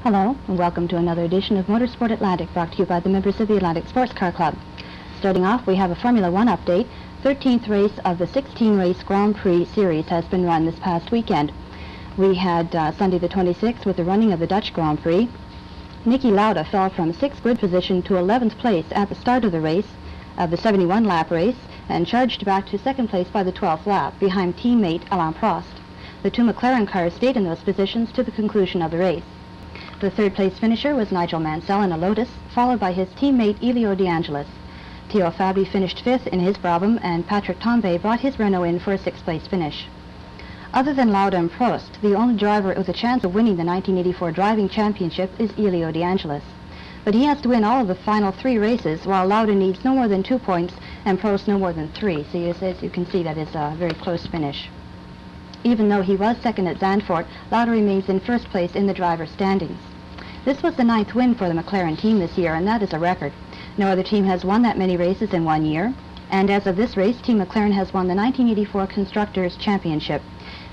Hello, and welcome to another edition of Motorsport Atlantic, brought to you by the members of the Atlantic Sports Car Club. Starting off, we have a Formula One update. 13th race of the 16-race Grand Prix series has been run this past weekend. We had Sunday the 26th with the running of the Dutch Grand Prix. Niki Lauda fell from 6th grid position to 11th place at the start of the race, of the 71-lap race, and charged back to 2nd place by the 12th lap, behind teammate Alain Prost. The two McLaren cars stayed in those positions to the conclusion of the race. The third-place finisher was Nigel Mansell in a Lotus, followed by his teammate Elio De Angelis. Theo Fabi finished 5th in his Brabham, and Patrick Tambay brought his Renault in for a 6th-place finish. Other than Lauda and Prost, the only driver with a chance of winning the 1984 driving championship is Elio De Angelis. But he has to win all of the final 3 races, while Lauda needs no more than 2 points and Prost no more than 3. So as you can see, that is a very close finish. Even though he was second at Zandvoort, Lauda remains in 1st place in the driver's standings. This was the 9th win for the McLaren team this year, and that is a record. No other team has won that many races in 1 year, and as of this race, Team McLaren has won the 1984 Constructors' Championship.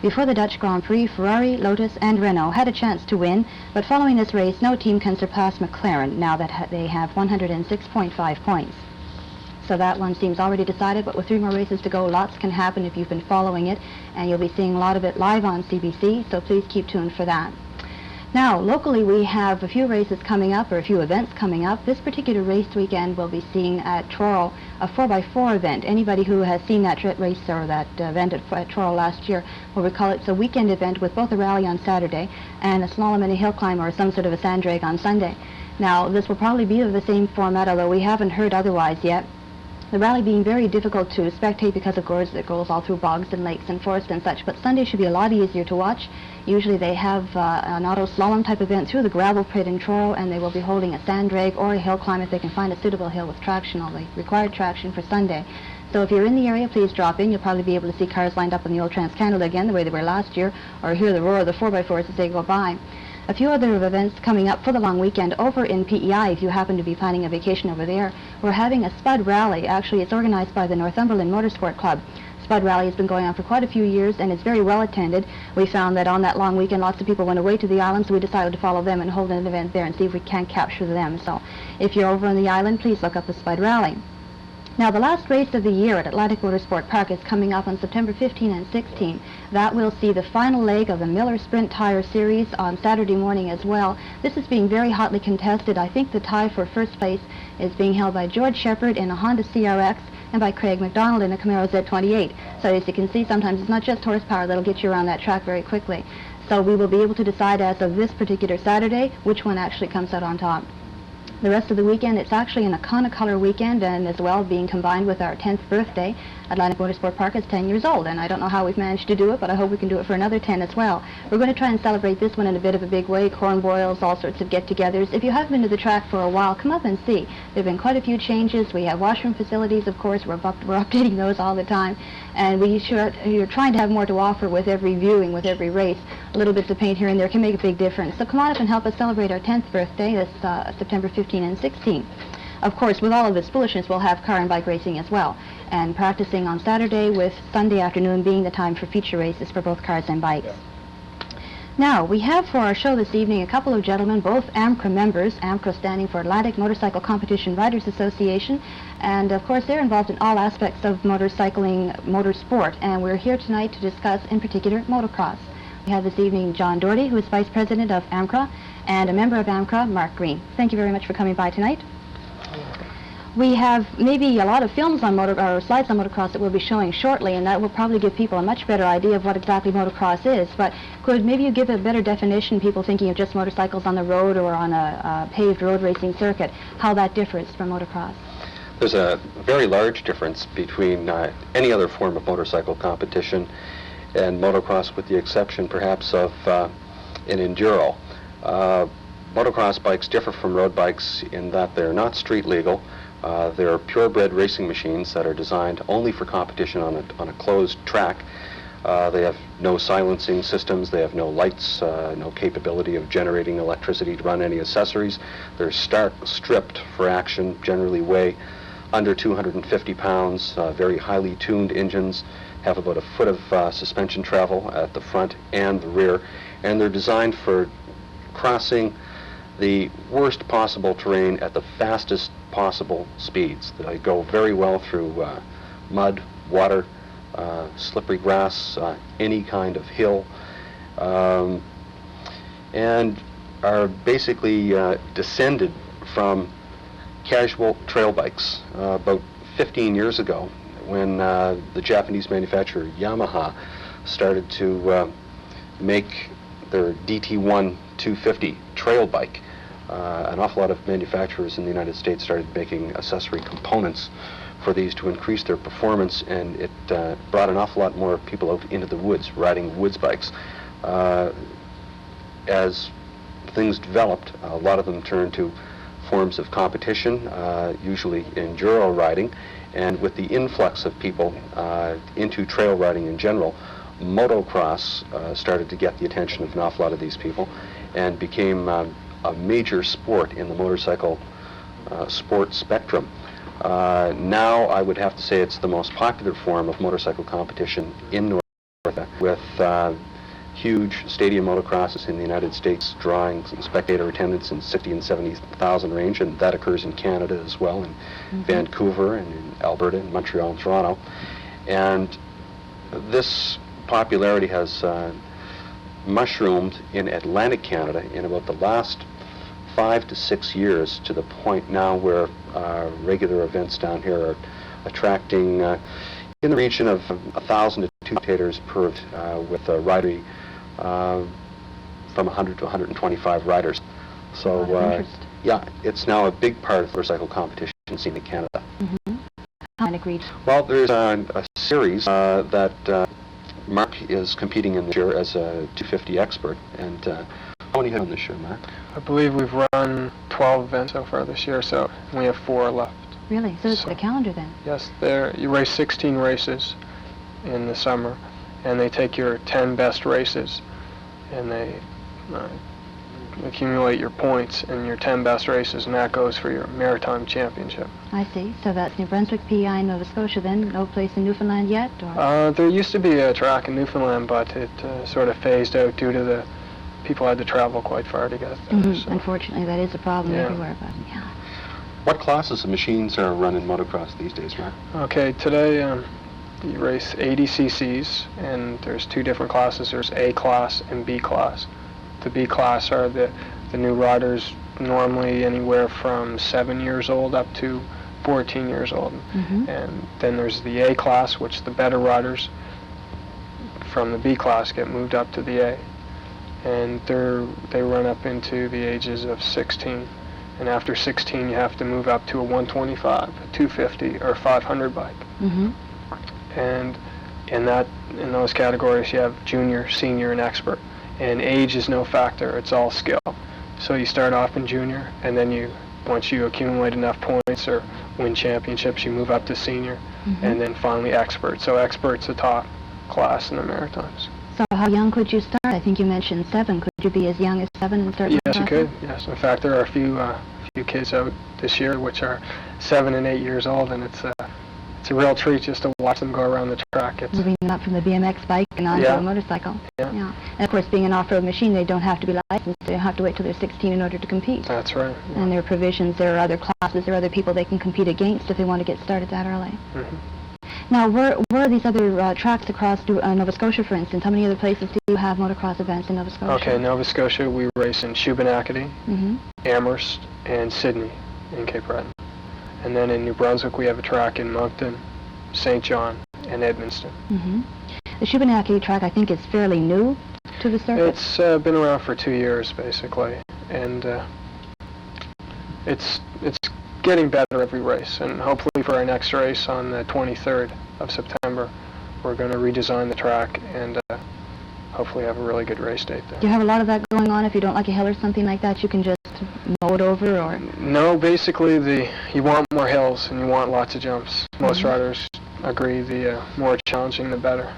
Before the Dutch Grand Prix, Ferrari, Lotus, and Renault had a chance to win, but following this race, no team can surpass McLaren now that they have 106.5 points. So that one seems already decided, but with 3 more races to go, lots can happen if you've been following it, and you'll be seeing a lot of it live on CBC, so please keep tuned for that. Now, locally, we have a few races coming up, or a few events coming up. This particular race weekend we'll be seeing at Truro a 4x4 event. Anybody who has seen that race or that event at Truro last year will recall it's a weekend event with both a rally on Saturday and a slalom and a hill climb or some sort of a sand drag on Sunday. Now, this will probably be of the same format, although we haven't heard otherwise yet. The rally being very difficult to spectate because, of course, it goes all through bogs and lakes and forests and such, but Sunday should be a lot easier to watch. Usually they have an auto slalom type event through the gravel pit in Truro, and they will be holding a sand drag or a hill climb if they can find a suitable hill with traction, all the required traction for Sunday. So if you're in the area, please drop in. You'll probably be able to see cars lined up on the old Trans-Canada again, the way they were last year, or hear the roar of the 4x4s as they go by. A few other events coming up for the long weekend over in PEI, if you happen to be planning a vacation over there. We're having a Spud Rally. Actually, it's organized by the Northumberland Motorsport Club. Spud Rally has been going on for quite a few years, and it's very well attended. We found that on that long weekend, lots of people went away to the island, so we decided to follow them and hold an event there and see if we can capture them. So if you're over on the island, please look up the Spud Rally. Now, the last race of the year at Atlantic Motorsport Park is coming up on September 15 and 16. That will see the final leg of the Miller Sprint Tire Series on Saturday morning as well. This is being very hotly contested. I think the tie for 1st place is being held by George Shepard in a Honda CRX and by Craig McDonald in a Camaro Z28. So as you can see, sometimes it's not just horsepower that'll get you around that track very quickly. So we will be able to decide as of this particular Saturday which one actually comes out on top. The rest of the weekend, it's actually an Iconicolor weekend, and as well being combined with our 10th birthday. Atlantic Motorsport Park is 10 years old, and I don't know how we've managed to do it, but I hope we can do it for another 10 as well. We're going to try and celebrate this one in a bit of a big way, corn boils, all sorts of get-togethers. If you haven't been to the track for a while, come up and see. There have been quite a few changes. We have washroom facilities, of course. We're updating those all the time, and you're trying to have more to offer with every viewing, with every race. A little bit of paint here and there can make a big difference. So come on up and help us celebrate our 10th birthday, this September 15 and 16. Of course, with all of this foolishness, we'll have car and bike racing as well, and practicing on Saturday, with Sunday afternoon being the time for feature races for both cars and bikes. Yeah. Now, we have for our show this evening a couple of gentlemen, both AMCRA members, AMCRA standing for Atlantic Motorcycle Competition Riders Association, and of course they're involved in all aspects of motorcycling, motorsport, and we're here tonight to discuss in particular motocross. We have this evening John Doherty, who is Vice President of AMCRA, and a member of AMCRA, Mark Green. Thank you very much for coming by tonight. We have maybe a lot of films on or slides on motocross that we'll be showing shortly, and that will probably give people a much better idea of what exactly motocross is. But could maybe you give a better definition, people thinking of just motorcycles on the road or on a paved road racing circuit, how that differs from motocross? There's a very large difference between any other form of motorcycle competition and motocross, with the exception perhaps of an enduro. Motocross bikes differ from road bikes in that they're not street legal. They're purebred racing machines that are designed only for competition on a closed track. They have no silencing systems, they have no lights, no capability of generating electricity to run any accessories. They're stripped for action, generally weigh under 250 pounds, very highly tuned engines, have about a foot of suspension travel at the front and the rear, and they're designed for crossing the worst possible terrain at the fastest possible speeds. They go very well through mud, water, slippery grass, any kind of hill, and are basically descended from casual trail bikes. About 15 years ago, when the Japanese manufacturer Yamaha started to make their DT1 250 trail bike, an awful lot of manufacturers in the United States started making accessory components for these to increase their performance, and it brought an awful lot more people out into the woods, riding woods bikes. As things developed, a lot of them turned to forms of competition, usually enduro riding, and with the influx of people into trail riding in general, motocross started to get the attention of an awful lot of these people and became a major sport in the motorcycle sport spectrum. Now I would have to say it's the most popular form of motorcycle competition in North America, with huge stadium motocrosses in the United States drawing spectator attendance in 60 and 70,000 range, and that occurs in Canada as well, in Vancouver and in Alberta and Montreal and Toronto. And this popularity has mushroomed in Atlantic Canada in about the last 5 to 6 years, to the point now where regular events down here are attracting in the region of 1,000 to 2 spectators per with a rider from 100 to 125 riders. So yeah, it's now a big part of the motorcycle competition scene in Canada. Well, there's a series that Mark is competing in this year as a 250 expert. And how many have you done this year, Mark? I believe we've run 12 events so far this year, so we have 4 left. Really? So it's the calendar then? Yes, you race 16 races in the summer, and they take your 10 best races, and they accumulate your points in your 10 best races, and that goes for your maritime championship. I see. So that's New Brunswick, PEI, and Nova Scotia then? No place in Newfoundland yet? Or? There used to be a track in Newfoundland, but it sort of phased out due to the people had to travel quite far to get there. So. Unfortunately, that is a problem everywhere, but yeah. What classes of machines are run in motocross these days, Mark? Okay, today you race 80 cc's, and there's 2 different classes. There's A class and B class. The B class are the new riders, normally anywhere from 7 years old up to 14 years old. And then there's the A class, which the better riders from the B class get moved up to the A. And they run up into the ages of 16. And after 16, you have to move up to a 125, a 250, or a 500 bike. And in those categories, you have junior, senior, and expert. And age is no factor; it's all skill. So you start off in junior, and then once you accumulate enough points or win championships, you move up to senior, and then finally expert. So expert's the top class in the Maritimes. So how young could you start? I think you mentioned 7. Could you be as young as 7 and start? Yes, you could. Yes, in fact, there are a few kids out this year which are 7 and 8 years old, and it's a real treat just to watch them go around the track. It's moving up from the BMX bike and onto a motorcycle. Yeah. And of course, being an off-road machine, they don't have to be licensed. They have to wait till they're 16 in order to compete. That's right. Yeah. And there are provisions. There are other classes. There are other people they can compete against if they want to get started that early. Now, where are these other tracks across Nova Scotia, for instance? How many other places do you have motocross events in Nova Scotia? Okay, Nova Scotia, we race in Shubenacadie, Amherst, and Sydney in Cape Breton. And then in New Brunswick, we have a track in Moncton, St. John, and Edmundston. The Shubenacadie track, I think, is fairly new to the circuit? It's been around for 2 years, basically. And it's getting better every race, and hopefully for our next race on the 23rd of September, we're going to redesign the track and hopefully have a really good race date there. Do you have a lot of that going on? If you don't like a hill or something like that, you can just mow it over, or? No, basically you want more hills and you want lots of jumps. Most riders agree the more challenging the better.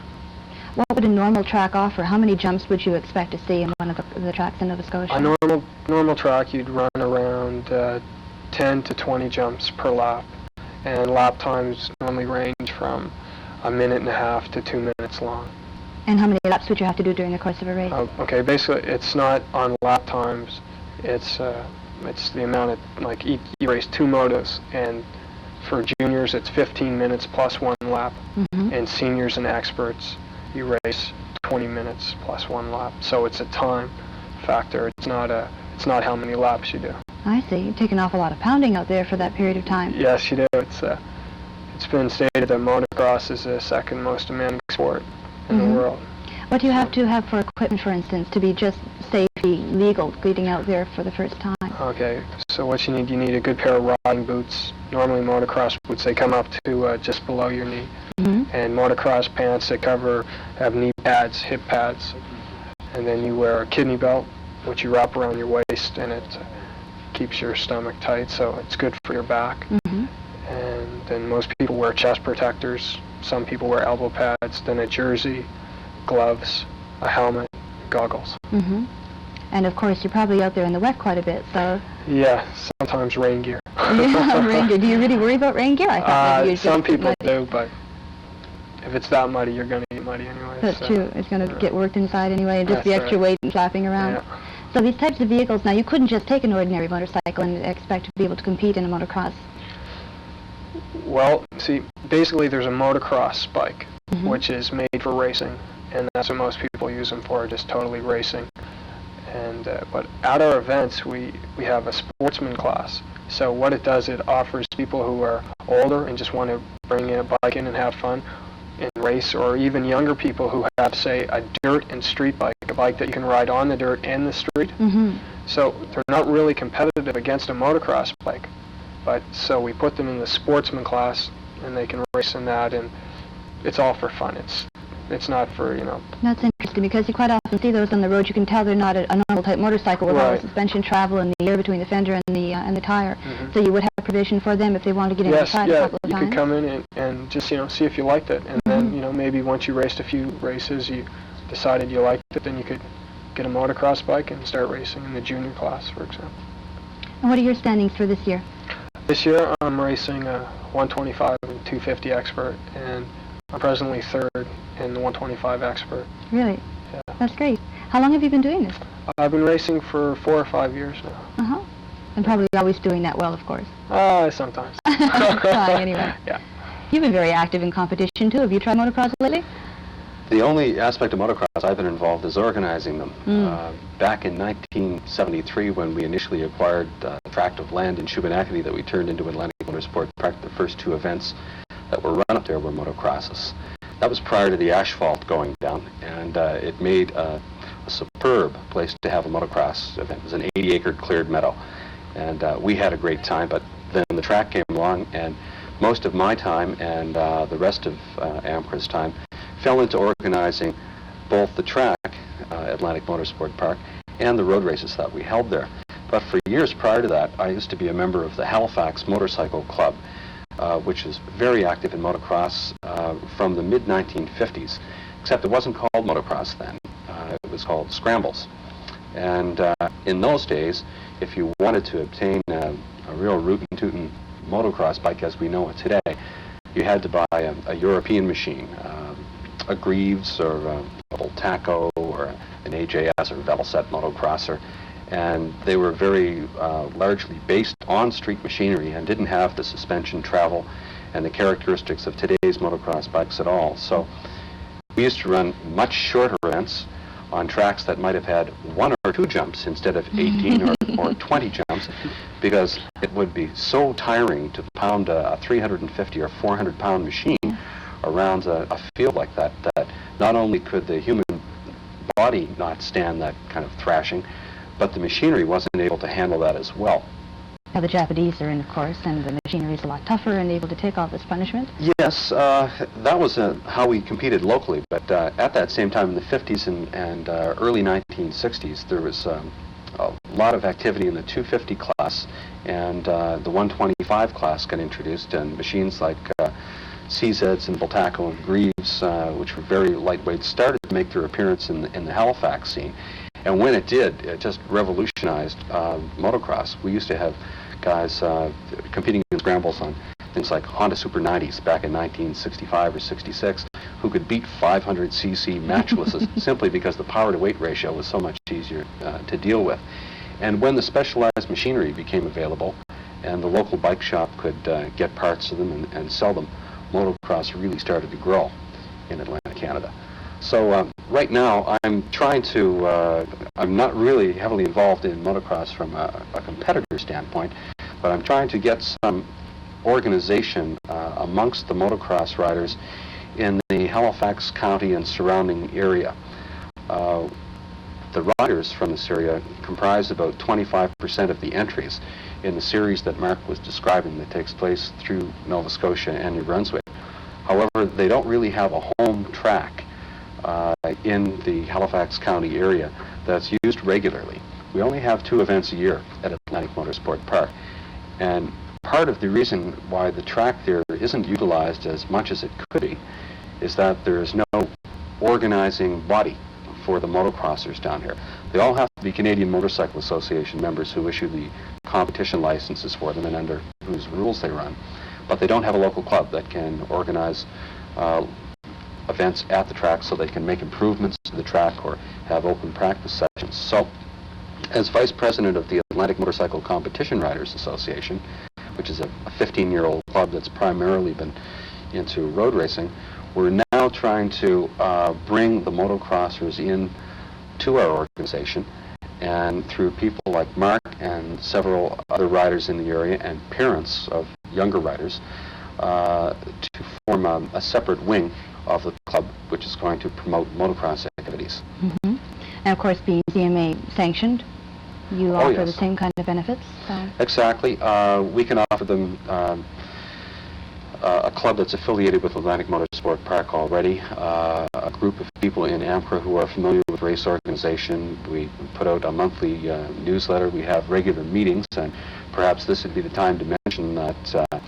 What would a normal track offer? How many jumps would you expect to see in one of the tracks in Nova Scotia? A normal track, you'd run around 10 to 20 jumps per lap, and lap times normally range from 1.5 minutes to 2 minutes long. And how many laps would you have to do during the course of a race? Okay, basically it's not on lap times, It's the amount of, like, you race 2 motos, and for juniors it's 15 minutes plus 1 lap, and seniors and experts you race 20 minutes plus 1 lap. So it's a time factor. It's not how many laps you do. I see. You take an awful lot of pounding out there for that period of time. Yes, you do. It's been stated that motocross is the second most demanding sport in the world. What do you have to have for equipment, for instance, to be just safety legal getting out there for the first time? Okay, so what you need a good pair of riding boots. Normally motocross boots, they come up to just below your knee. And motocross pants that have knee pads, hip pads. And then you wear a kidney belt, which you wrap around your waist, and it keeps your stomach tight, so it's good for your back. And then most people wear chest protectors. Some people wear elbow pads, then a jersey, gloves, a helmet, goggles. And of course, you're probably out there in the wet quite a bit, so... Yeah, sometimes rain gear. Yeah, rain gear. Do you really worry about rain gear? I thought maybe some people do, but if it's that muddy, you're going to get muddy anyway. That's true. It's going to get worked inside anyway, and just the extra weight and flapping around. Yeah. So these types of vehicles, now you couldn't just take an ordinary motorcycle and expect to be able to compete in a motocross. Well, see, basically there's a motocross bike, which is made for racing, and that's what most people use them for, just totally racing. And but at our events, we have a sportsman class. So what it does, it offers people who are older and just want to bring in a bike in and have fun and race, or even younger people who have, say, a dirt and street bike, a bike that you can ride on the dirt and the street. So they're not really competitive against a motocross bike. But so we put them in the sportsman class, and they can race in that, and it's all for fun. It's not for, That's interesting, because you quite often see those on the road. You can tell they're not a normal type motorcycle with all the suspension travel and the air between the fender and the tire. So you would have provision for them if they want to get inside a couple of times? You could come in and just, see if you liked it. And then, maybe once you raced a few races, you decided you liked it, then you could get a motocross bike and start racing in the junior class, for example. And what are your standings for this year? This year I'm racing a 125 and 250 expert, and I'm presently third in the 125 expert. Really? Yeah. That's great. How long have you been doing this? I've been racing for 4 or 5 years now. And probably always doing that well, of course. Sometimes. Trying anyway. Yeah. You've been very active in competition, too. Have you tried motocross lately? The only aspect of motocross I've been involved is organizing them. Back in 1973, when we initially acquired a tract of land in Shubenacadie that we turned into Atlantic Motorsport Park, the first 2 events that were run up there were motocrosses. That was prior to the asphalt going down, and it made a superb place to have a motocross event. It was an 80-acre cleared meadow, and we had a great time, but then the track came along, and most of my time and the rest of AMCRA's time fell into organizing both the track, Atlantic Motorsport Park, and the road races that we held there. But for years prior to that, I used to be a member of the Halifax Motorcycle Club, which is very active in motocross from the mid-1950s, except it wasn't called motocross then. It was called scrambles. And in those days, if you wanted to obtain a real rootin' motocross bike as we know it today, you had to buy a European machine, a Greaves or a Voltaco or an AJS or Velocet motocrosser, and they were very largely based on street machinery and didn't have the suspension travel and the characteristics of today's motocross bikes at all. So we used to run much shorter events on tracks that might have had 1 or 2 jumps instead of 18 or 20 jumps, because it would be so tiring to pound a 350 or 400 pound machine around a field like that, that not only could the human body not stand that kind of thrashing, but the machinery wasn't able to handle that as well. Now the Japanese are in, of course, and the machinery is a lot tougher and able to take all this punishment. Yes, that was how we competed locally, but at that same time in the 50s and early 1960s, there was a lot of activity in the 250 class, and the 125 class got introduced, and machines like CZs and Voltaco and Greaves, which were very lightweight, started to make their appearance in the Halifax scene. And when it did, it just revolutionized motocross. We used to have guys competing in scrambles on things like Honda Super 90s back in 1965 or 66, who could beat 500cc matchlesses simply because the power-to-weight ratio was so much easier to deal with. And when the specialized machinery became available and the local bike shop could get parts of them and sell them, motocross really started to grow in Atlantic Canada. So right now I'm trying to, I'm not really heavily involved in motocross from a competitor standpoint, but I'm trying to get some organization amongst the motocross riders in the Halifax County and surrounding area. The riders from this area comprise about 25% of the entries in the series that Mark was describing that takes place through Nova Scotia and New Brunswick. However, they don't really have a home track in the Halifax County area that's used regularly. We only have 2 events a year at Atlantic Motorsport Park. And part of the reason why the track there isn't utilized as much as it could be is that there is no organizing body for the motocrossers down here. They all have to be Canadian Motorcycle Association members who issue the competition licenses for them and under whose rules they run. But they don't have a local club that can organize events at the track so they can make improvements to the track or have open practice sessions. So, as Vice President of the Atlantic Motorcycle Competition Riders Association, which is a 15-year-old club that's primarily been into road racing, we're now trying to bring the motocrossers in to our organization, and through people like Mark and several other riders in the area and parents of younger riders, to form a separate wing of the club which is going to promote motocross activities. Mm-hmm. And of course, being CMA sanctioned, you offer the same kind of benefits? So. Exactly. We can offer them a club that's affiliated with Atlantic Motorsport Park already, a group of people in AMCRA who are familiar with race organization. We put out a monthly newsletter. We have regular meetings, and perhaps this would be the time to mention that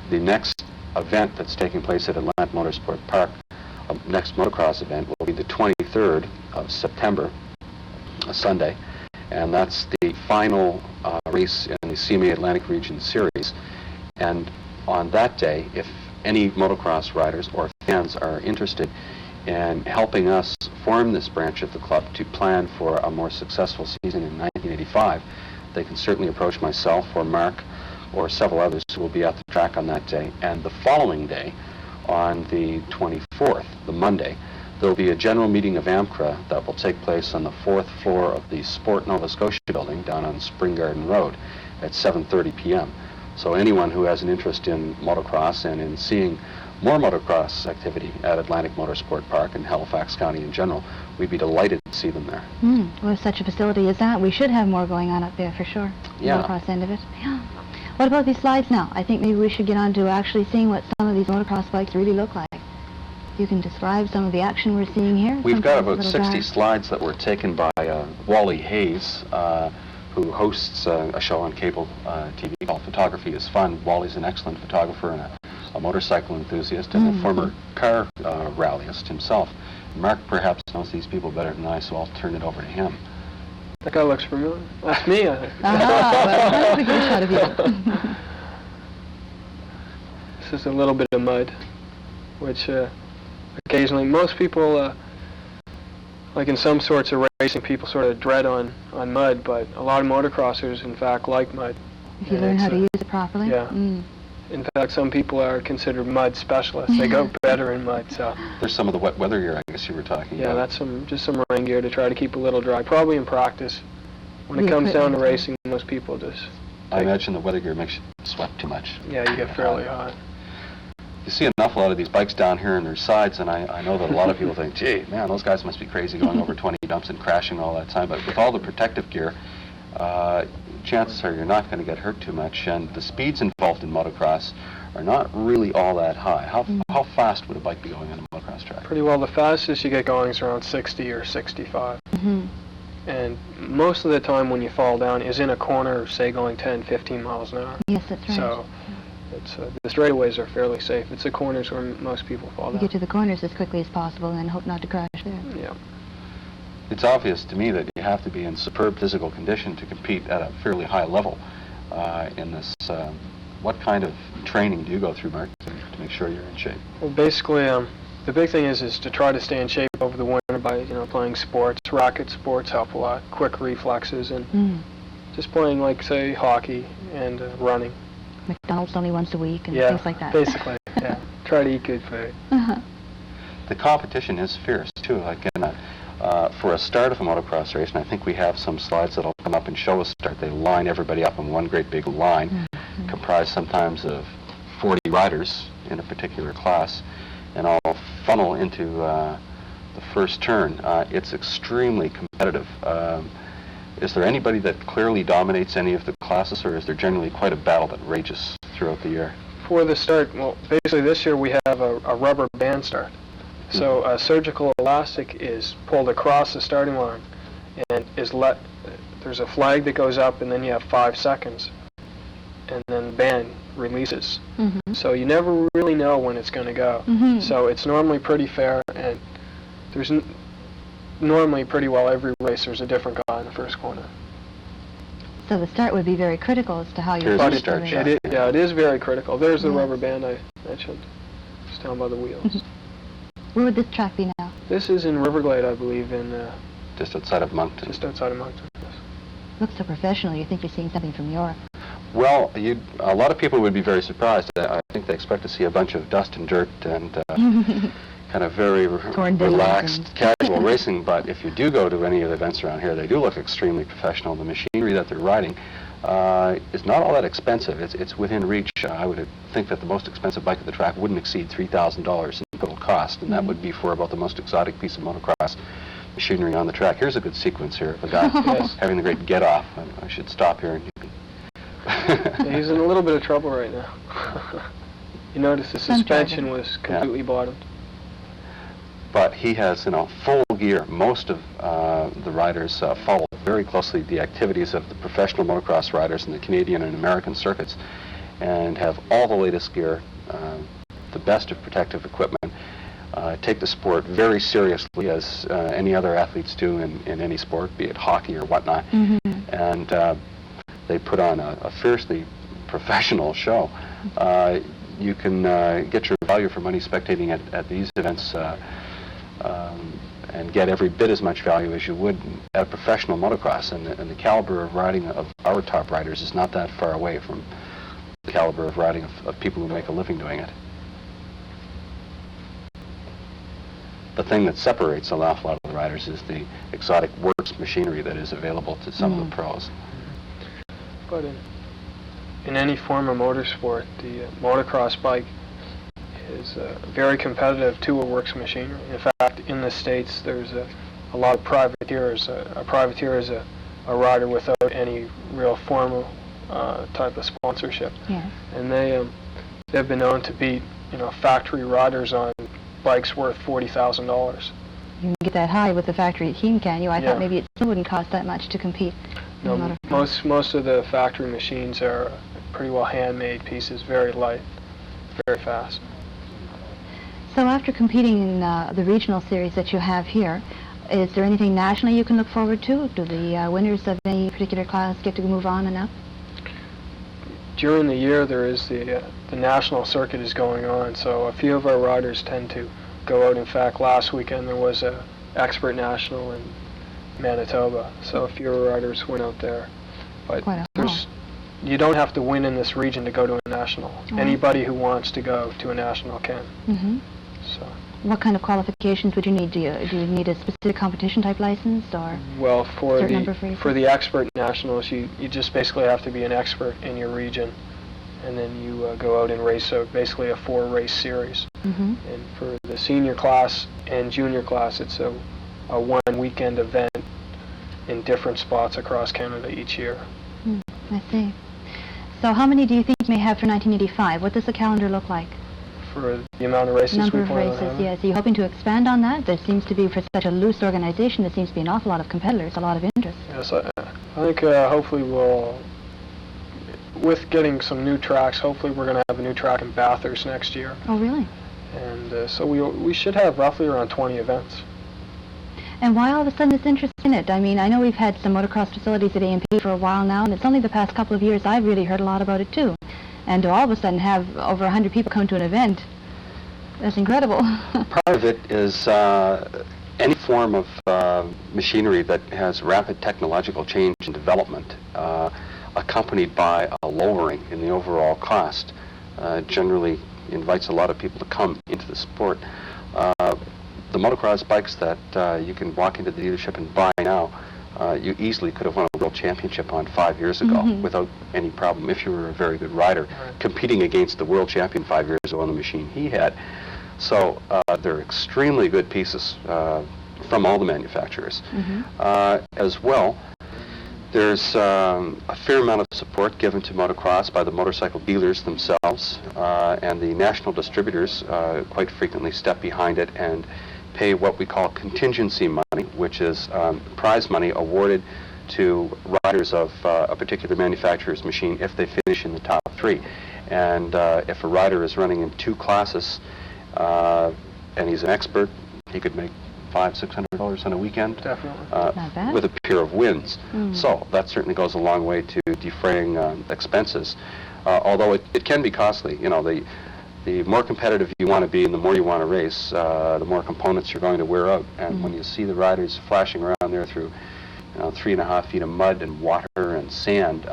the next event that's taking place at Atlantic Motorsport Park, next motocross event, will be the 23rd of September, a Sunday, and that's the final race in the CMA Atlantic Region Series. And on that day, if any motocross riders or fans are interested in helping us form this branch of the club to plan for a more successful season in 1985, they can certainly approach myself or Mark or several others who will be at the track on that day. And the following day, on the 24th, the Monday, there will be a general meeting of AMCRA that will take place on the 4th floor of the Sport Nova Scotia building down on Spring Garden Road at 7:30 p.m. So anyone who has an interest in motocross and in seeing more motocross activity at Atlantic Motorsport Park and Halifax County in general, we'd be delighted to see them there. With such a facility as that, we should have more going on up there for sure. Yeah. The motocross end of it. Yeah. What about these slides now? I think maybe we should get on to actually seeing what some of these motocross bikes really look like. You can describe some of the action we're seeing here. We've got about 60 slides that were taken by Wally Hayes, who hosts a show on cable TV called Photography is Fun. Wally's an excellent photographer and a motorcycle enthusiast and a former car rallyist himself. Mark perhaps knows these people better than I, so I'll turn it over to him. That guy looks familiar. That's me, I think. Well, that's a good shot of you. This is a little bit of mud, which occasionally most people, like in some sorts of racing, people sort of dread on mud, but a lot of motocrossers, in fact, like mud. If you learn how to use it properly? Yeah. In fact, some people are considered mud specialists. They go better in mud, so. There's some of the wet weather gear I guess you were talking about. Yeah, that's just some rain gear to try to keep a little dry. Probably in practice. When it comes down to racing, most people just... I imagine the weather gear makes you sweat too much. Yeah, you get fairly hot. You see an awful lot of these bikes down here on their sides, and I know that a lot of people think, gee, man, those guys must be crazy going over 20 dumps and crashing all that time. But with all the protective gear, chances are you're not going to get hurt too much. And the speeds involved in motocross are not really all that high. How fast would a bike be going on a motocross track? Pretty well. The fastest you get going is around 60 or 65. And most of the time when you fall down is in a corner, say going 10, 15 miles an hour. Yes, that's right. So it's, the straightaways are fairly safe. It's the corners where most people fall down. You get to the corners as quickly as possible and hope not to crash there. Yeah. It's obvious to me that you have to be in superb physical condition to compete at a fairly high level in this. What kind of training do you go through, Mark, to make sure you're in shape? Well, basically, the big thing is to try to stay in shape over the winter by playing sports. Racket sports help a lot. Quick reflexes and Just playing, like, say, hockey and running. McDonald's only once a week and Yeah, things like that. basically, yeah. Try to eat good food. Uh-huh. The competition is fierce, too. Like, for a start of a motocross race, and I think we have some slides that'll come up and show a start, they line everybody up in one great big line, comprised sometimes of 40 riders in a particular class, and all funnel into the first turn. It's extremely competitive. Is there anybody that clearly dominates any of the classes, or is there generally quite a battle that rages throughout the year? For the start, well, basically this year we have a rubber band start. So a surgical elastic is pulled across the starting line and there's a flag that goes up, and then you have 5 seconds, and then the band releases. So you never really know when it's going to go. So it's normally pretty fair, and there's normally pretty well every race there's a different guy in the first corner. So the start would be very critical as to how you Here's the finish the start race. shot. It is very critical. There's the rubber band I mentioned. It's down by the wheels. Where would this track be now? This is in Riverglade, I believe, Just outside of Moncton. just outside of Moncton. Looks so professional. You think you're seeing something from Europe. Well, a lot of people would be very surprised. I think they expect to see a bunch of dust and dirt and kind of very relaxed, casual racing. But if you do go to any of the events around here, they do look extremely professional. The machinery that they're riding is not all that expensive. It's within reach. I would think that the most expensive bike at the track wouldn't exceed $3,000 in total cost, and that would be for about the most exotic piece of motocross machinery on the track. Here's a good sequence here of a guy having the great get-off. I should stop here and you can... Yeah, he's in a little bit of trouble right now. You notice the suspension was completely bottomed. But he has, full gear. Most of the riders follow very closely the activities of the professional motocross riders in the Canadian and American circuits, and have all the latest gear, the best of protective equipment. Take the sport very seriously, as any other athletes do in any sport, be it hockey or whatnot. And they put on a fiercely professional show. You can get your value for money spectating at these events and get every bit as much value as you would at a professional motocross. And the caliber of riding of our top riders is not that far away from the caliber of riding of people who make a living doing it. The thing that separates an awful lot of the riders is the exotic works machinery that is available to some of the pros. But in any form of motorsport, the motocross bike is very competitive to a works machinery. In fact, in the States, there's a lot of privateers. A privateer is a rider without any real formal type of sponsorship. Yes. And they've been known to beat factory riders on bikes worth $40,000. You can get that high with the factory team, can you? I thought maybe it still wouldn't cost that much to compete. No, most of the factory machines are pretty well handmade pieces, very light, very fast. So after competing in the regional series that you have here, is there anything nationally you can look forward to? Do the winners of any particular class get to move on and up? During the year, there is the national circuit is going on, so a few of our riders tend to go out. In fact, last weekend there was a expert national in Manitoba, so a few riders went out there. But you don't have to win in this region to go to a national. Anybody who wants to go to a national can. So. What kind of qualifications would you need? Do you need a specific competition type license, or? Well, for the expert nationals, you just basically have to be an expert in your region, and then you go out and race basically a 4-race series. And for the senior class and junior class, it's a 1-weekend event in different spots across Canada each year. I see. So how many do you think you may have for 1985? What does the calendar look like? For the amount of races Number we of plan on races, having? yes. Are you hoping to expand on that? There seems to be, for such a loose organization, there seems to be an awful lot of competitors, a lot of interest. Yes, I think hopefully we'll, with getting some new tracks, hopefully we're going to have a new track in Bathurst next year. Oh, really? And so we should have roughly around 20 events. And why all of a sudden this interest in it? I mean, I know we've had some motocross facilities at A&P for a while now, and it's only the past couple of years I've really heard a lot about it too. And to all of a sudden have over 100 people come to an event, that's incredible. Part of it is any form of machinery that has rapid technological change and development, accompanied by a lowering in the overall cost, generally invites a lot of people to come into the sport. The motocross bikes that you can walk into the dealership and buy now, you easily could have won a world championship on 5 years ago without any problem if you were a very good rider, competing against the world champion 5 years ago on the machine he had. So they're extremely good pieces from all the manufacturers. As well, there's a fair amount of support given to motocross by the motorcycle dealers themselves, and the national distributors quite frequently step behind it and pay what we call contingency money, which is prize money awarded to riders of a particular manufacturer's machine if they finish in the top 3. And if a rider is running in 2 classes and he's an expert, he could make $500–600 on a weekend. Definitely. With a pair of wins. So that certainly goes a long way to defraying expenses. Although it can be costly. You know, the more competitive you want to be and the more you want to race, the more components you're going to wear out. And when you see the riders flashing around there through 3.5 feet of mud and water and sand,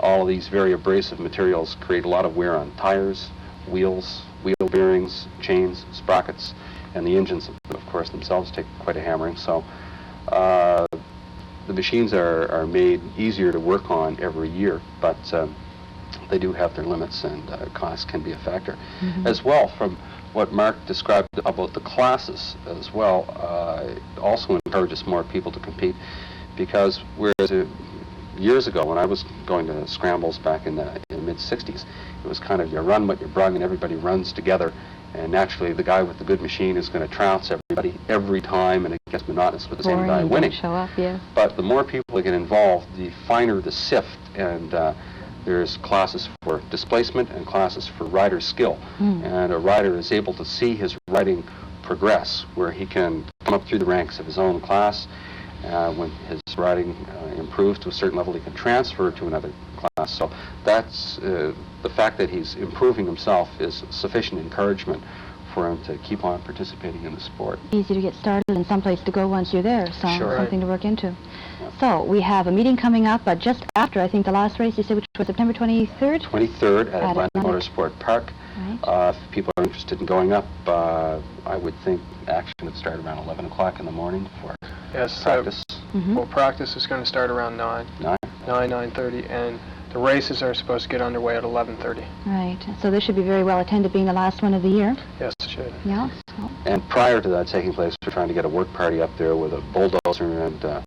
all of these very abrasive materials create a lot of wear on tires, wheels, wheel bearings, chains, sprockets, and the engines, of course, themselves take quite a hammering. So the machines are made easier to work on every year, but they do have their limits, and cost can be a factor. As well, from what Mark described about the classes as well, also encourages more people to compete, because whereas years ago when I was going to scrambles back in the mid-'60s, it was kind of you run what you brung and everybody runs together, and naturally the guy with the good machine is going to trounce everybody every time, and it gets monotonous with the same guy winning. Show up, yeah. But the more people that get involved, the finer the sift, and there's classes for displacement and classes for rider skill. And a rider is able to see his riding progress, where he can come up through the ranks of his own class. When his riding improves to a certain level, he can transfer to another class. So that's the fact that he's improving himself is sufficient encouragement for him to keep on participating in the sport. Easy to get started and someplace to go once you're there, so Sure. something to work into. So we have a meeting coming up, but just after, I think, the last race, you said, which was September 23rd? 23rd at Atlanta Motorsport Park. Right. If people are interested in going up, I would think action would start around 11 o'clock in the morning for practice. Well, practice is going to start around 9:30, and the races are supposed to get underway at 11:30. Right. So this should be very well attended, being the last one of the year. Yes, it should. Yeah. So. And prior to that taking place, we're trying to get a work party up there with a bulldozer and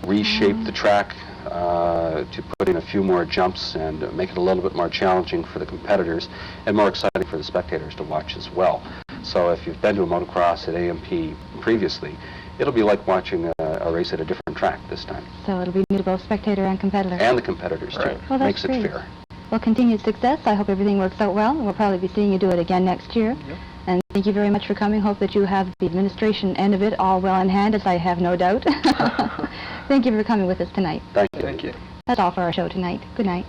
reshape the track to put in a few more jumps and make it a little bit more challenging for the competitors and more exciting for the spectators to watch as well. So if you've been to a motocross at AMP previously, it'll be like watching a race at a different track this time. So it'll be new to both spectator and competitor. And the competitors, too. Well, that's Makes great. it fair. Well, continued success. I hope everything works out well, and we'll probably be seeing you do it again next year. And thank you very much for coming. Hope that you have the administration end of it all well in hand, as I have no doubt. Thank you for coming with us tonight. Thank you. Thank you. That's all for our show tonight. Good night.